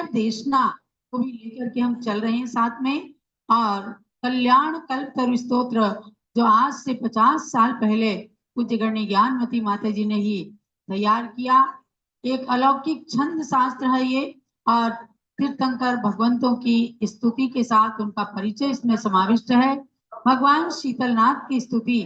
तीर्थंकर देशना को भी लेकर के हम चल रहे हैं साथ में। और कल्याण कल्पतरु स्तोत्र जो आज से 50 साल पहले पूज्य गण्य ज्ञानमती माता जी ने ही तैयार किया, एक अलौकिक छंद शास्त्र है ये। और तीर्थंकर भगवंतों की स्तुति के साथ उनका परिचय इसमें समाविष्ट है। भगवान शीतलनाथ की स्तुति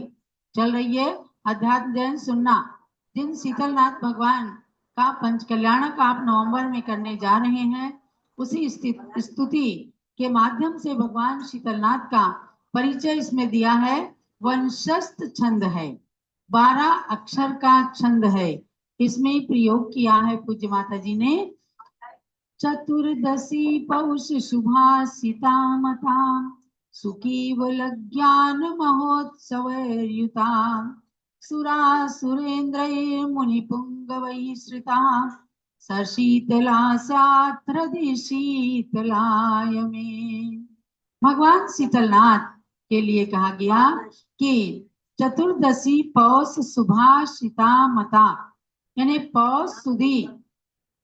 चल रही है। अध्यात्म जैन सुनना, जिन शीतलनाथ भगवान का पंच कल्याणक आप नवंबर में करने जा रहे हैं, उसी स्तुति के माध्यम से भगवान शीतलनाथ का परिचय इसमें दिया है। वंशस्थ छंद है, 12 अक्षर का छंद है। इसमें प्रयोग किया है पूज्य माता जी ने। चतुर्दशी पौष शुभासिता मता सुकीवल ज्ञान महोत्सव युता सुरा सुरेन्द्र मुनि पुंगवै श्रिता सशीतला सात्रधि शीतलाय में। भगवान शीतलनाथ के लिए कहा गया कि चतुर्दशी पौष शुभाशिता मता, यानी पौष सुदी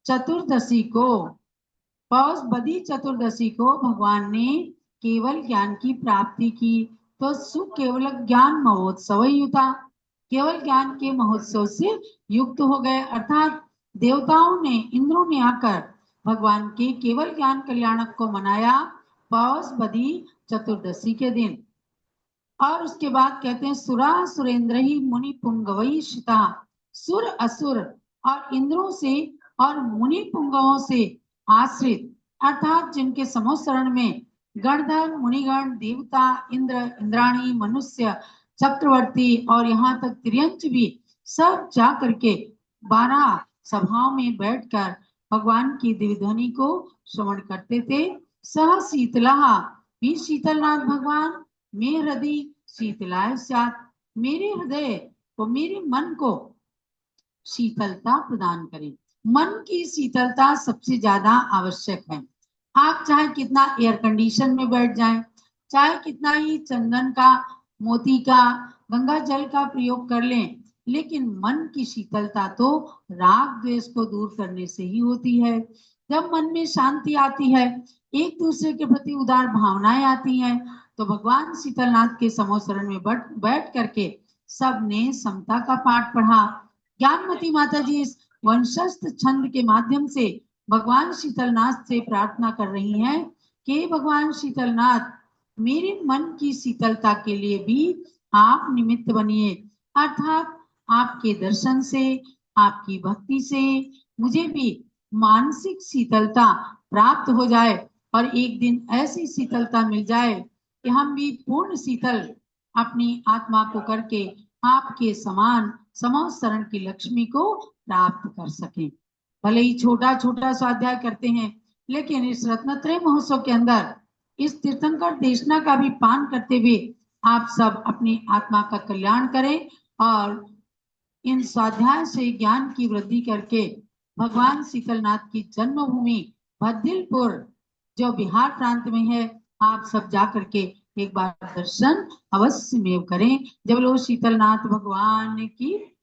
चतुर्दशी को, पौष बदी चतुर्दशी को भगवान ने केवल ज्ञान की प्राप्ति की, तो सुकेवल ज्ञान महोत्सव युता, केवल ज्ञान के महोत्सव से युक्त हो गए। अर्थात देवताओं ने, इंद्रों ने आकर भगवान के केवल ज्ञान कल्याणक को मनाया पौष बदी चतुर्दशी के दिन। और उसके बाद कहते हैं सुरा सुरेंद्र ही मुनि पुंगवई शिता, सुर असुर और इंद्रों से और मुनि पुंगवों से आश्रित, अर्थात जिनके समोसरण में गणधर मुनिगण देवता इंद्र इंद्राणी मनुष्य चक्रवर्ती और यहाँ तक त्रियंच भी सब जा करके 12 सभाओं में बैठकर भगवान की दिव्य ध्वनि को श्रवण करते थे। सह शीतला भी शीतलनाथ भगवान में हृदय शीतलाय साथ, मेरे हृदय को, मेरे मन को शीतलता प्रदान करें। मन की शीतलता सबसे ज्यादा आवश्यक है। आप चाहे कितना एयर कंडीशन में बैठ जाएं, चाहे कितना ही चंदन का, मोती का, गंगा जल का प्रयोग कर लें, लेकिन मन की शीतलता तो राग द्वेष को दूर करने से ही होती है। जब मन में शांति आती है, एक दूसरे के प्रति उदार भावनाएं आती हैं, तो भगवान शीतलनाथ के समोसरण में बैठ करके सबने समता का पाठ पढ़ा। ज्ञानमती माता जी इस वंशस्थ छंद के माध्यम से भगवान शीतलनाथ से प्रार्थना कर रही हैं कि भगवान शीतलनाथ, मेरे मन की शीतलता के लिए भी आप निमित्त बनिए। अर्थात आपके दर्शन से, आपकी भक्ति से मुझे भी मानसिक शीतलता प्राप्त हो जाए और एक दिन ऐसी शीतलता मिल जाए कि हम भी पूर्ण शीतल अपनी आत्मा को करके आपके समान समोसरण की लक्ष्मी को प्राप्त कर सकें। भले ही छोटा छोटा स्वाध्याय करते हैं, लेकिन इस रत्नत्रय महोत्सव के अंदर इस तीर्थंकर देशना का भी पान करते हुए आप सब अपनी आत्मा का कल्याण करें और इन स्वाध्याय से ज्ञान की वृद्धि करके भगवान शीतलनाथ की जन्मभूमि भद्दिलपुर जो बिहार प्रांत में है, आप सब जा करके एक बार दर्शन अवश्य में करें। जब लोग शीतलनाथ भगवान की